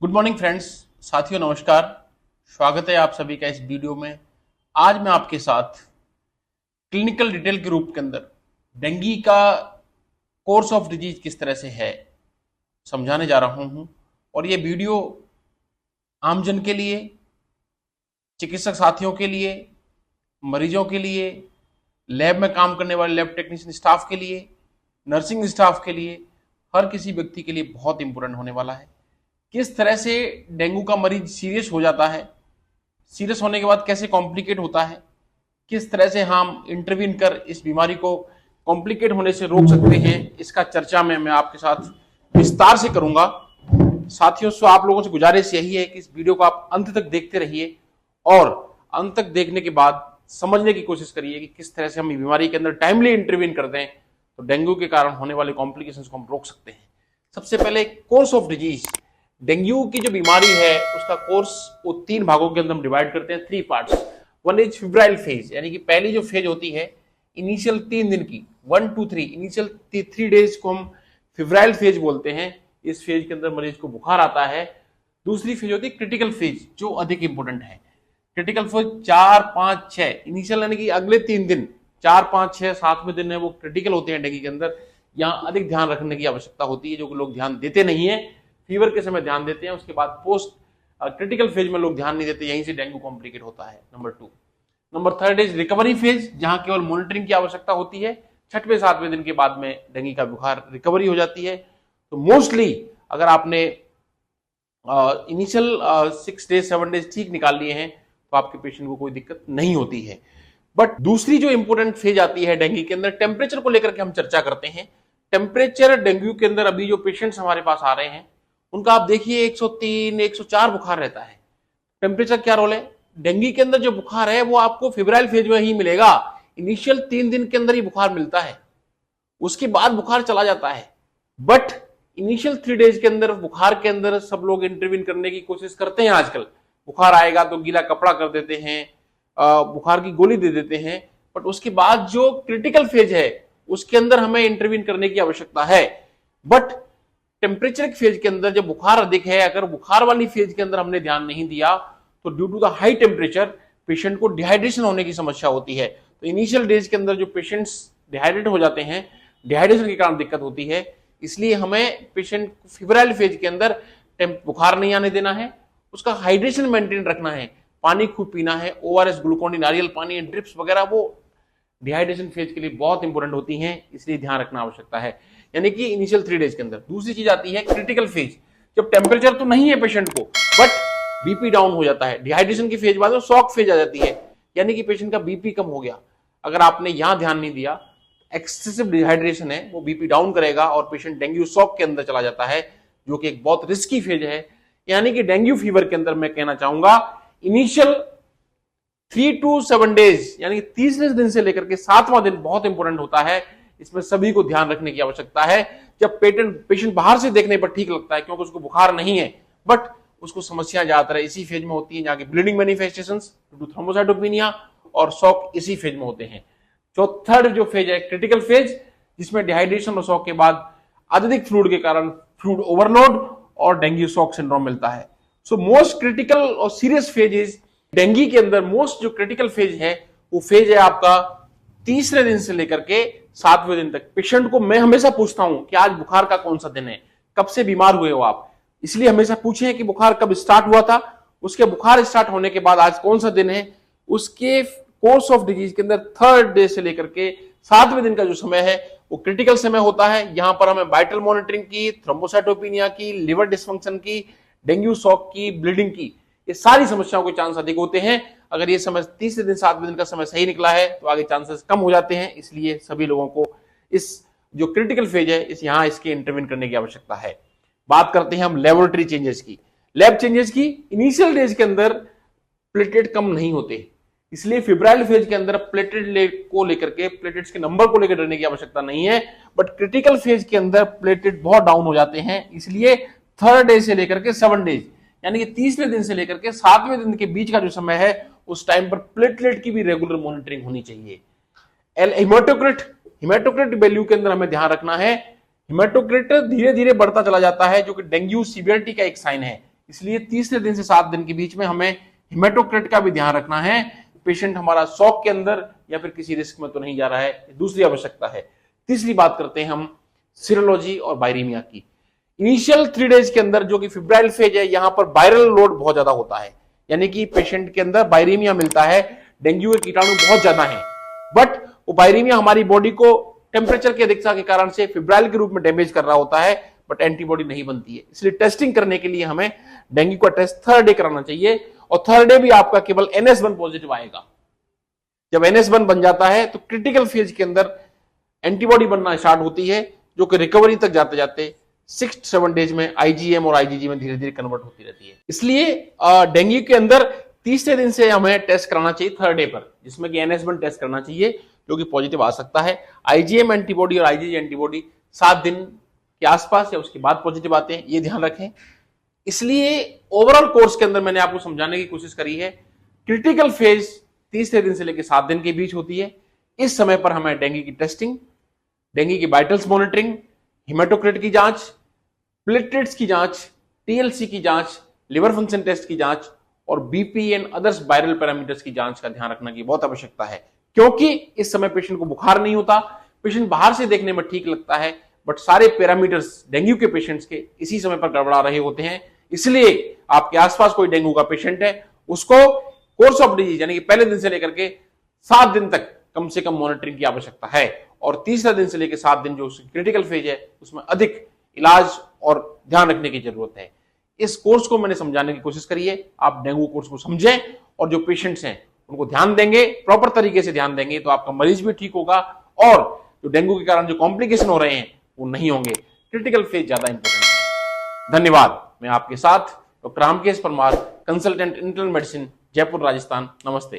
Good morning friends, साथियों नमस्कार। स्वागत है आप सभी का इस वीडियो में। आज मैं आपके साथ क्लिनिकल डिटेल के रूप के अंदर डेंगू का कोर्स ऑफ डिजीज किस तरह से है समझाने जा रहा हूं। और ये वीडियो आमजन के लिए, चिकित्सक साथियों के लिए, मरीजों के लिए, लैब में काम करने वाले लैब टेक्नीशियन स्टाफ के लिए, नर्सिंग स्टाफ के लिए, हर किसी व्यक्ति के लिए बहुत इंपॉर्टेंट होने वाला है। किस तरह से डेंगू का मरीज सीरियस हो जाता है, सीरियस होने के बाद कैसे कॉम्प्लिकेट होता है, किस तरह से हम इंटरवीन कर इस बीमारी को कॉम्प्लिकेट होने से रोक सकते हैं, इसका चर्चा मैं आपके साथ विस्तार से करूंगा। साथियों, सो आप लोगों से गुजारिश यही है कि इस वीडियो को आप अंत तक देखते रहिए और अंत तक देखने के बाद समझने की कोशिश करिए कि किस तरह से हम बीमारी के अंदर टाइमली इंटरवीन कर दें तो डेंगू के कारण होने वाले कॉम्प्लिकेशंस को हम रोक सकते हैं। सबसे पहले कोर्स ऑफ डिजीज। डेंगू की जो बीमारी है उसका कोर्स वो 3 भागों के अंदर हम डिवाइड करते हैं, 3 parts. One is febrile phase, यानी कि पहली जो फेज होती है इनिशियल 3 दिन की, 1 2 3 इनिशियल 3 डेज को हम फिब्राइल फेज बोलते हैं। इस फेज के अंदर मरीज को बुखार आता है। दूसरी फेज होती है क्रिटिकल फेज, जो अधिक इंपोर्टेंट है। क्रिटिकल फेज 4 5 6 इनिशियल, यानी कि अगले 3 दिन 4 5 6 7वें दिन है वो क्रिटिकल होते हैं डेंगू के अंदर। यहाँ अधिक ध्यान रखने की आवश्यकता होती है, जो लोग ध्यान देते नहीं है। फीवर के समय ध्यान देते हैं, उसके बाद पोस्ट क्रिटिकल फेज में लोग ध्यान नहीं देते, यहीं से डेंगू कॉम्प्लिकेट होता है। Number 2। Number 3 is recovery phase, जहां केवल मॉनिटरिंग की आवश्यकता होती है। 6वें 7वें दिन के बाद में डेंगू का बुखार रिकवरी हो जाती है। तो मोस्टली अगर आपने इनिशियल 6 डेज 7 डेज ठीक निकाल लिए हैं तो आपके पेशेंट को कोई दिक्कत नहीं होती है। बट दूसरी जो इंपोर्टेंट फेज आती है डेंगू के अंदर, टेम्परेचर को लेकर के हम चर्चा करते हैं। टेम्परेचर डेंगू के अंदर अभी जो पेशेंट्स हमारे पास आ रहे हैं उनका आप देखिए 103 104 बुखार रहता है। टेम्परेचर क्या रोल है? डेंगू के अंदर जो बुखार है वो आपको फेब्राइल फेज में ही मिलेगा। इनिशियल 3 दिन के अंदर ही बुखार मिलता है, उसके बाद बुखार चला जाता है। बट इनिशियल 3 डेज के अंदर बुखार के अंदर सब लोग इंटरवीन करने की कोशिश करते हैं। आजकल बुखार आएगा तो गीला कपड़ा कर देते हैं, बुखार की गोली दे देते हैं। बट उसके बाद जो क्रिटिकल फेज है उसके अंदर हमें इंटरवीन करने की आवश्यकता है। बट टेम्परेचर फेज के अंदर जब बुखार अधिक है, अगर बुखार वाली फेज के अंदर हमने ध्यान नहीं दिया तो due to the high temperature patient को डिहाइड्रेशन होने की समस्या होती है। तो इनिशियल डेज के अंदर जो पेशेंट्स डिहाइड्रेट हो जाते हैं, डिहाइड्रेशन के कारण दिक्कत होती है। इसलिए हमें पेशेंट को फेब्राइल फेज के अंदर बुखार नहीं आने देना है, उसका हाइड्रेशन मेंटेन रखना है, पानी खूब पीना है, ORS, ग्लूकोन डी, नारियल पानी, ड्रिप्स वगैरह वो डिहाइड्रेशन फेज के लिए बहुत इंपॉर्टेंट होती हैं, इसलिए ध्यान रखना आवश्यकता है। यानी कि इनिशियल 3 डेज के अंदर। दूसरी चीज आती है क्रिटिकल फेज, जब टेम्परेचर तो नहीं है पेशेंट को बट बीपी डाउन हो जाता है। डिहाइड्रेशन की फेज बाद में शॉक फेज आ जाती है, यानी कि पेशेंट का बीपी कम हो गया। अगर आपने यहां ध्यान नहीं दिया, एक्सेसिव डिहाइड्रेशन है वो बीपी डाउन करेगा और पेशेंट डेंगू शॉक के अंदर चला जाता है, जो कि एक बहुत रिस्की फेज है। यानी कि डेंगू फीवर के अंदर मैं कहना चाहूंगा इनिशियल 3 to 7 डेज, यानी कि 30वें दिन से लेकर के 7वां दिन बहुत इंपॉर्टेंट होता है। इसमें सभी को ध्यान रखने की आवश्यकता है। जब पेशेंट बाहर से देखने पर ठीक लगता है क्योंकि उसको बुखार नहीं है, बट उसको समस्या ज्यादातर इसी फेज में होती है, जहां की bleeding manifestations due to thrombocytopenia और शॉक इसी फेज में होते हैं। जो थर्ड जो फेज है क्रिटिकल फेज, जिसमें डिहाइड्रेशन और शॉक के बाद अत्यधिक फ्लूइड के कारण फ्लूइड ओवरलोड और डेंगू शॉक सिंड्रोम मिलता है। सो मोस्ट क्रिटिकल और सीरियस फेज इज डेंगू के अंदर मोस्ट जो क्रिटिकल फेज है वो फेज है आपका 30वें दिन से लेकर के 7वें दिन तक। पेशेंट को मैं हमेशा पूछता हूं कि आज बुखार का कौन सा दिन है, कब से बीमार हुए हो आप, इसलिए हमेशा पूछें कि बुखार कब स्टार्ट हुआ था, उसके बुखार स्टार्ट होने के बाद आज कौन सा दिन है। उसके कोर्स ऑफ डिजीज के अंदर 3rd डे से लेकर के 7वें दिन का जो समय है वो क्रिटिकल समय होता है। यहां पर हमें वाइटल मॉनिटरिंग की, थ्रोम्बोसाइटोपेनिया की, लिवर डिस्फंक्शन की, डेंगू शॉक की, ब्लीडिंग की, ये सारी समस्याओं के चांस अधिक होते हैं। अगर ये समय 30वें दिन 7वें दिन का समय सही निकला है तो आगे चांसेस कम हो जाते हैं। इसलिए सभी लोगों को इस जो क्रिटिकल फेज है यहां इसके इंटरवेन करने की आवश्यकता है। बात करते हैं हम लेबोरेटरी चेंजेस की। लैब चेंजेस की, इनिशियल डेज के अंदर प्लेटलेट कम नहीं होते, इसलिए फेब्राइल फेज के अंदर प्लेटलेट को लेकर के, प्लेटलेट्स के नंबर को लेकर डरने की आवश्यकता नहीं है। बट क्रिटिकल फेज के अंदर प्लेटलेट बहुत डाउन हो जाते हैं, इसलिए 3rd डे से लेकर के 7 डेज, यानी कि 30वें दिन से लेकर के 7वें दिन के बीच का जो समय है उस टाइम पर प्लेटलेट की भी रेगुलर मॉनिटरिंग होनी चाहिए। हिमेटोक्रिट वैल्यू के अंदर हमें ध्यान रखना है। हिमेटोक्रिट धीरे धीरे बढ़ता चला जाता है, जो कि डेंगू सीवियरिटी का एक साइन है। इसलिए तीसरे दिन से 7 दिन के बीच में हमें हेमाटोक्रिट का भी ध्यान रखना है। पेशेंट हमारा शॉक के अंदर या फिर किसी रिस्क में तो नहीं जा रहा है, दूसरी आवश्यकता है। तीसरी बात करते हैं हम सीरोलॉजी और बायरीमिया की। इनिशियल 3 डेज के अंदर जो कि फिब्राइल फेज है, यहां पर वायरल लोड बहुत ज्यादा होता है, यानी कि पेशेंट के अंदर बायरीमिया मिलता है, डेंगू के कीटाणु बहुत ज्यादा हैं, बट वो बायरीमिया हमारी बॉडी को टेम्परेचर की अधिकता के कारण से फिब्राइल के रूप में डैमेज कर रहा होता है, बट एंटीबॉडी नहीं बनती है। इसलिए टेस्टिंग करने के लिए हमें डेंगू का टेस्ट 3rd डे कराना चाहिए, और 3rd डे भी आपका केवल NS1 पॉजिटिव आएगा। जब NS1 बन जाता है तो क्रिटिकल फेज के अंदर एंटीबॉडी बनना स्टार्ट होती है, जो कि रिकवरी तक जाते जाते 6-7 डेज में IgM और IgG में धीरे धीरे कन्वर्ट होती रहती है। इसलिए डेंगू के अंदर तीसरे दिन से हमें टेस्ट कराना चाहिए 3rd डे पर, जिसमें कि NS1 टेस्ट करना चाहिए जो कि पॉजिटिव आ सकता है। IgM एंटीबॉडी और IgG एंटीबॉडी 7 दिन के आसपास या उसके बाद पॉजिटिव आते हैं, ये ध्यान रखें। इसलिए ओवरऑल कोर्स के अंदर मैंने आपको समझाने की कोशिश करी है, क्रिटिकल फेज तीसरे दिन से लेकर 7 दिन के बीच होती है। इस समय पर हमें डेंगू की टेस्टिंग, डेंगू की वाइटल्स मॉनिटरिंग, हेमाटोक्रिट की जांच, प्लेटलेट्स की जांच, TLC की जांच, लिवर फंक्शन टेस्ट की जांच और BP and others viral parameters की जांच का ध्यान रखने की बहुत आवश्यकता है, क्योंकि इस समय पेशेंट को बुखार नहीं होता, पेशेंट बाहर से देखने में ठीक लगता है, बट सारे पैरामीटर्स डेंगू के पेशेंट्स के इसी समय पर गड़बड़ा रहे होते हैं। इसलिए आपके आसपास कोई डेंगू का पेशेंट है, उसको कोर्स ऑफ डिजीज यानी कि पहले दिन से लेकर के 7 दिन तक कम से कम मॉनिटरिंग की आवश्यकता है, और तीसरा दिन से लेकर 7 दिन जो क्रिटिकल फेज है उसमें अधिक इलाज और ध्यान रखने की जरूरत है। इस कोर्स को मैंने समझाने की कोशिश करी है, आप डेंगू कोर्स को समझें और जो पेशेंट्स हैं उनको ध्यान देंगे, प्रॉपर तरीके से ध्यान देंगे, तो आपका मरीज भी ठीक होगा और जो डेंगू के कारण जो कॉम्प्लिकेशन हो रहे हैं वो नहीं होंगे। क्रिटिकल फेज ज्यादा इंपॉर्टेंट है। धन्यवाद। मैं आपके साथ doctor Ramkesh Parmar, consultant internal medicine, Jaipur, Rajasthan. नमस्ते।